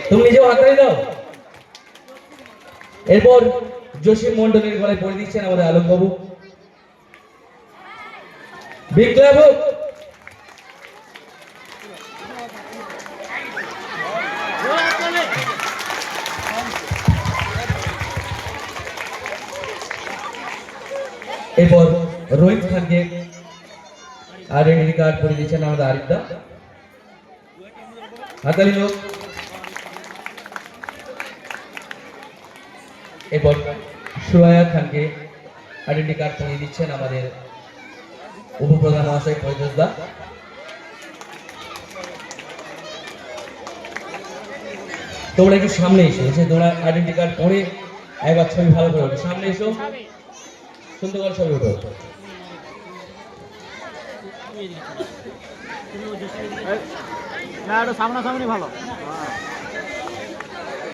তুমি নিজেও হাততালি দাও। এরপর জসিম মন্ডলের গলায় পড়ে দিচ্ছেন আমাদের আলোক বাবু। বিপ্লব এরপর রোহিত খানকে আইডেন্টি কার্ড পড়ে দিচ্ছেন আমাদের আরিফদা। হাততালি লোক। এরপর সুরায়া খানকে আইডেন্টি কার্ড পরিয়ে দিচ্ছেন আমাদের উপপ্রধান মহাশয় ফয়জুল দা। তোমরা একটু সামনে এসো, এসে তোমরা আইডেন্টি কার্ড পরে একবার ছবি ভালো করে ওঠো। সামনে এসো, সুন্দর করে ছবি ওঠো। না, এটা সামনাসামনি ভালো।